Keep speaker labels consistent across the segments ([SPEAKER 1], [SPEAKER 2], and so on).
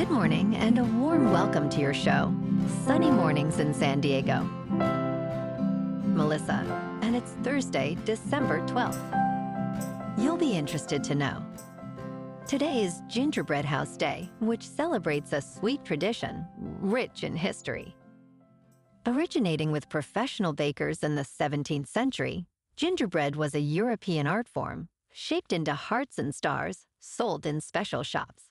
[SPEAKER 1] Good morning and a warm welcome to your show, Sunny Mornings in San Diego. Melissa, and it's Thursday, December 12th. You'll be interested to know. Today is Gingerbread House Day, which celebrates a sweet tradition rich in history. Originating with professional bakers in the 17th century, gingerbread was a European art form shaped into hearts and stars sold in special shops.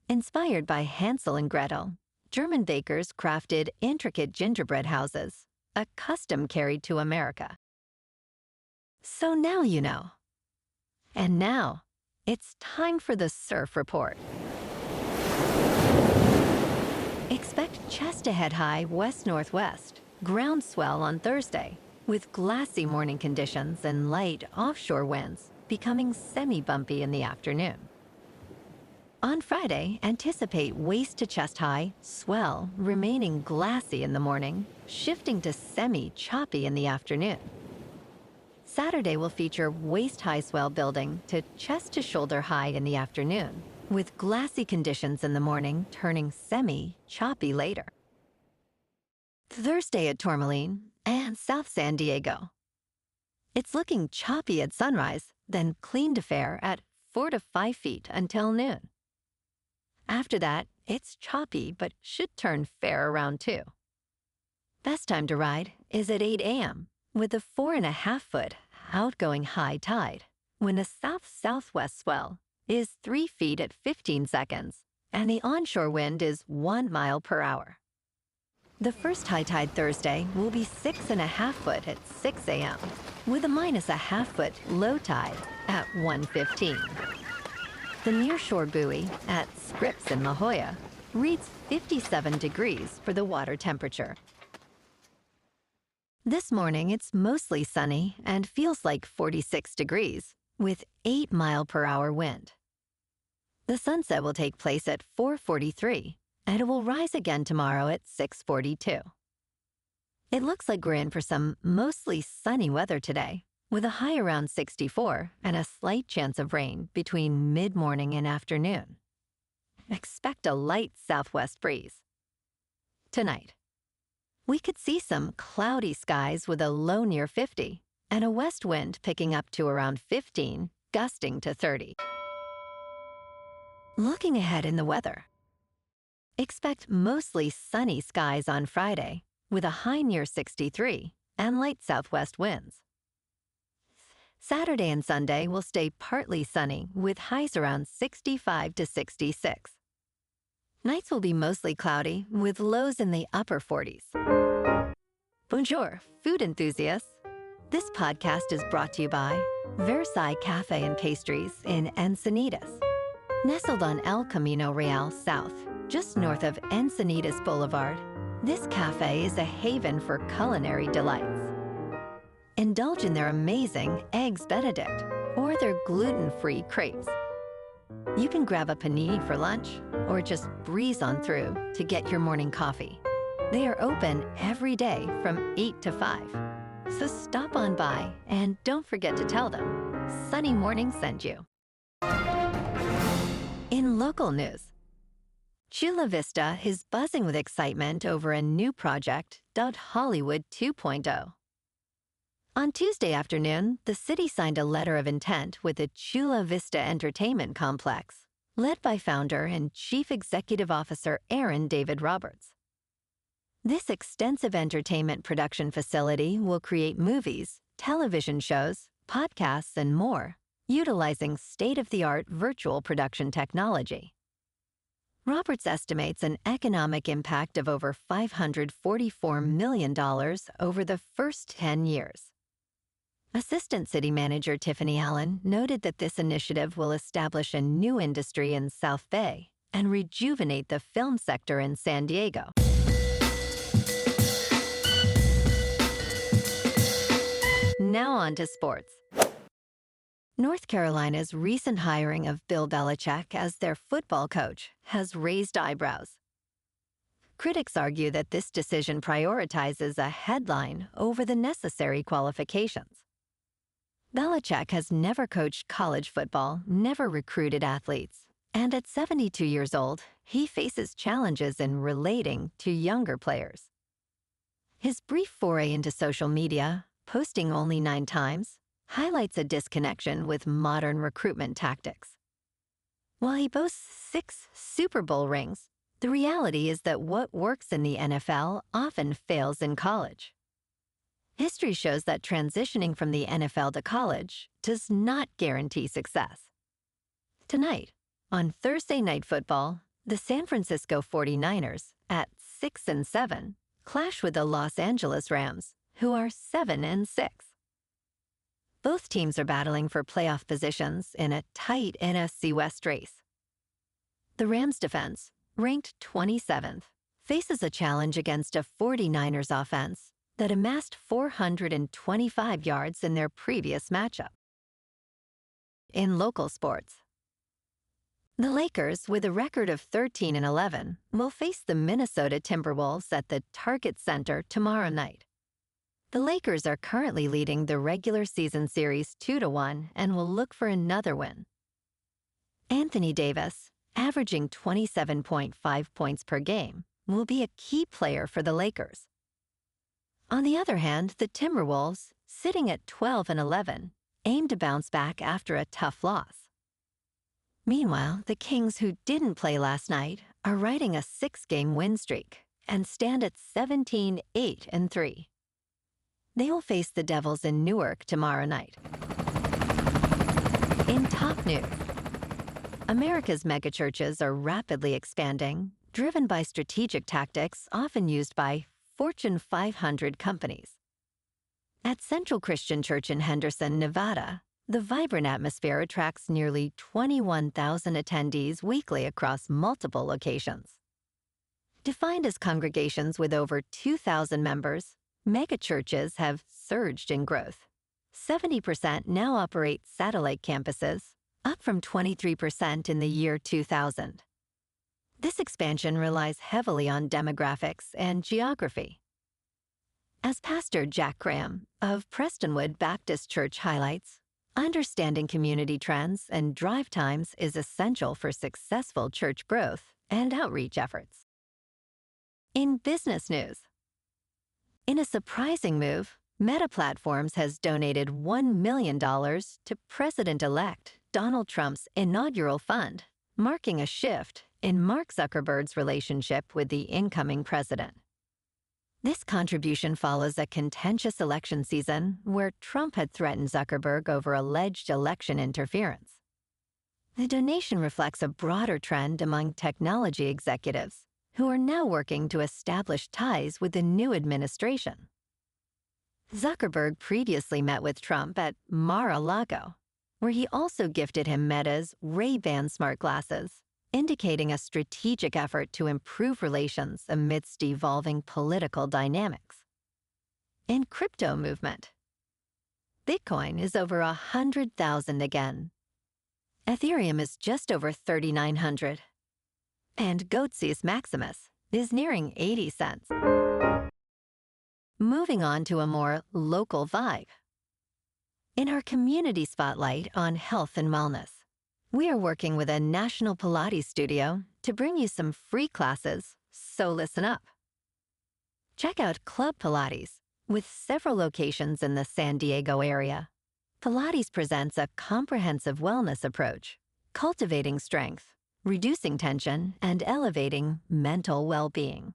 [SPEAKER 1] Inspired by Hansel and Gretel, German bakers crafted intricate gingerbread houses, a custom carried to America. So now you know. And now, it's time for the Surf Report. Expect chest-to-head high west-northwest, ground swell on Thursday, with glassy morning conditions and light offshore winds becoming semi-bumpy in the afternoon. On Friday, anticipate waist-to-chest high swell remaining glassy in the morning, shifting to semi-choppy in the afternoon. Saturday will feature waist-high swell building to chest-to-shoulder high in the afternoon, with glassy conditions in the morning turning semi-choppy later. Thursday at Tourmaline and South San Diego. It's looking choppy at sunrise, then clean to fair at 4 to 5 feet until noon. After that, it's choppy but should turn fair around 2. Best time to ride is at 8 a.m. with a 4.5-foot outgoing high tide, when the south-southwest swell is 3 feet at 15 seconds and the onshore wind is 1 mile per hour. The first high tide Thursday will be 6.5 foot at 6 a.m. with a -0.5 foot low tide at 1:15. The nearshore buoy at Scripps in La Jolla reads 57 degrees for the water temperature. This morning, it's mostly sunny and feels like 46 degrees with 8 mile per hour wind. The sunset will take place at 4:43, and it will rise again tomorrow at 6:42. It looks like we're in for some mostly sunny weather today, with a high around 64 and a slight chance of rain between mid-morning and afternoon. Expect a light southwest breeze. Tonight, we could see some cloudy skies with a low near 50 and a west wind picking up to around 15, gusting to 30. Looking ahead in the weather. Expect mostly sunny skies on Friday with a high near 63 and light southwest winds. Saturday and Sunday will stay partly sunny with highs around 65 to 66. Nights will be mostly cloudy with lows in the upper 40s. Bonjour, food enthusiasts. This podcast is brought to you by Versailles Cafe and Pastries in Encinitas. Nestled on El Camino Real South, just north of Encinitas Boulevard, this cafe is a haven for culinary delights. Indulge in their amazing Eggs Benedict or their gluten-free crepes. You can grab a panini for lunch or just breeze on through to get your morning coffee. They are open every day from 8 to 5. So stop on by and don't forget to tell them Sunny Morning sent you. In local news, Chula Vista is buzzing with excitement over a new project dubbed Hollywood 2.0. On Tuesday afternoon, the city signed a letter of intent with the Chula Vista Entertainment Complex, led by founder and Chief Executive Officer Aaron David Roberts. This extensive entertainment production facility will create movies, television shows, podcasts, and more, utilizing state-of-the-art virtual production technology. Roberts estimates an economic impact of over $544 million over the first 10 years. Assistant City Manager Tiffany Allen noted that this initiative will establish a new industry in South Bay and rejuvenate the film sector in San Diego. Now on to sports. North Carolina's recent hiring of Bill Belichick as their football coach has raised eyebrows. Critics argue that this decision prioritizes a headline over the necessary qualifications. Belichick has never coached college football, never recruited athletes, And at 72 years old, he faces challenges in relating to younger players. His brief foray into social media, posting only 9 times, highlights a disconnection with modern recruitment tactics. While he boasts 6 Super Bowl rings, the reality is that what works in the NFL often fails in college. History shows that transitioning from the NFL to college does not guarantee success. Tonight, on Thursday Night Football, the San Francisco 49ers, at 6-7, clash with the Los Angeles Rams, who are 7-6. Both teams are battling for playoff positions in a tight NFC West race. The Rams' defense, ranked 27th, faces a challenge against a 49ers offense that amassed 425 yards in their previous matchup. In local sports, the Lakers, with a record of 13-11, will face the Minnesota Timberwolves at the Target Center tomorrow night. The Lakers are currently leading the regular season series 2-1 and will look for another win. Anthony Davis, averaging 27.5 points per game, will be a key player for the Lakers. On the other hand, the Timberwolves, sitting at 12-11, aim to bounce back after a tough loss. Meanwhile, the Kings, who didn't play last night, are riding a 6-game win streak and stand at 17-8-3. They will face the Devils in Newark tomorrow night. In top news, America's megachurches are rapidly expanding, driven by strategic tactics often used by Fortune 500 companies. At Central Christian Church in Henderson, Nevada, the vibrant atmosphere attracts nearly 21,000 attendees weekly across multiple locations. Defined as congregations with over 2,000 members, megachurches have surged in growth. 70% now operate satellite campuses, up from 23% in the year 2000. This expansion relies heavily on demographics and geography. As Pastor Jack Graham of Prestonwood Baptist Church highlights, understanding community trends and drive times is essential for successful church growth and outreach efforts. In business news, in a surprising move, Meta Platforms has donated $1 million to President-elect Donald Trump's inaugural fund, marking a shift in Mark Zuckerberg's relationship with the incoming president. This contribution follows a contentious election season where Trump had threatened Zuckerberg over alleged election interference. The donation reflects a broader trend among technology executives who are now working to establish ties with the new administration. Zuckerberg previously met with Trump at Mar-a-Lago, where he also gifted him Meta's Ray-Ban smart glasses, indicating a strategic effort to improve relations amidst evolving political dynamics. In crypto movement, Bitcoin is over 100,000 again. Ethereum is just over 3,900. And Goatseus Maximus is nearing 80 cents. Moving on to a more local vibe. In our community spotlight on health and wellness, we are working with a national Pilates studio to bring you some free classes, so listen up. Check out Club Pilates, with several locations in the San Diego area. Pilates presents a comprehensive wellness approach, cultivating strength, reducing tension, and elevating mental well-being.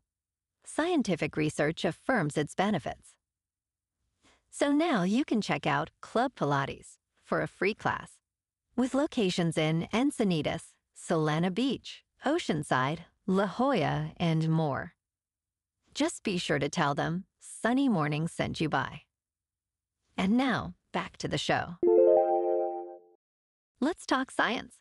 [SPEAKER 1] Scientific research affirms its benefits. So now you can check out Club Pilates for a free class, with locations in Encinitas, Solana Beach, Oceanside, La Jolla, and more. Just be sure to tell them Sunny Morning sent you by. And now, back to the show. Let's talk science.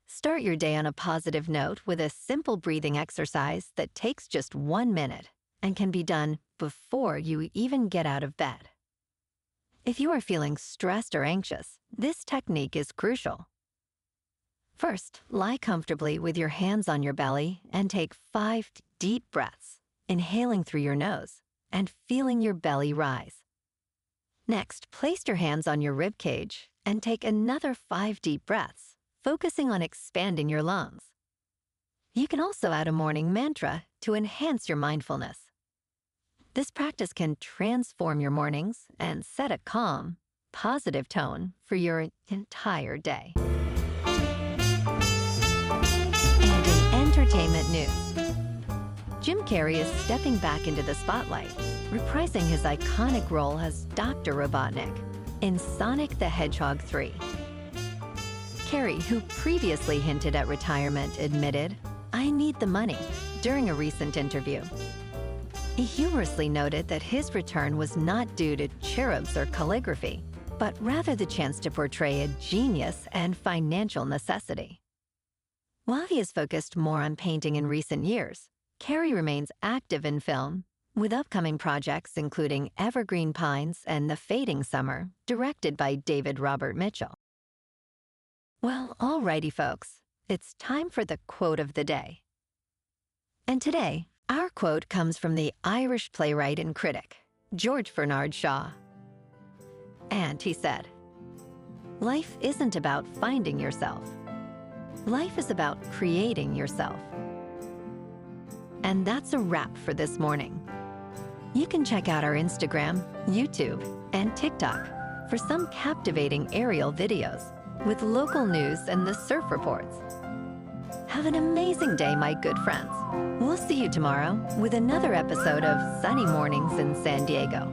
[SPEAKER 1] Start your day on a positive note with a simple breathing exercise that takes just 1 minute and can be done before you even get out of bed. If you are feeling stressed or anxious, this technique is crucial. First, lie comfortably with your hands on your belly and take 5 deep breaths, inhaling through your nose and feeling your belly rise. Next, place your hands on your rib cage and take another 5 deep breaths, focusing on expanding your lungs. You can also add a morning mantra to enhance your mindfulness. This practice can transform your mornings and set a calm, positive tone for your entire day. And in entertainment news, Jim Carrey is stepping back into the spotlight, reprising his iconic role as Dr. Robotnik in Sonic the Hedgehog 3. Carrey, who previously hinted at retirement, admitted, "I need the money," during a recent interview. He humorously noted that his return was not due to cherubs or calligraphy, but rather the chance to portray a genius and financial necessity. While he has focused more on painting in recent years, Carrey remains active in film, with upcoming projects including Evergreen Pines and The Fading Summer, directed by David Robert Mitchell. Well, alrighty folks, it's time for the quote of the day. And today, our quote comes from the Irish playwright and critic, George Bernard Shaw. And he said, "Life isn't about finding yourself. Life is about creating yourself." And that's a wrap for this morning. You can check out our Instagram, YouTube, and TikTok for some captivating aerial videos with local news and the surf reports. Have an amazing day, my good friends. We'll see you tomorrow with another episode of Sunny Mornings in San Diego.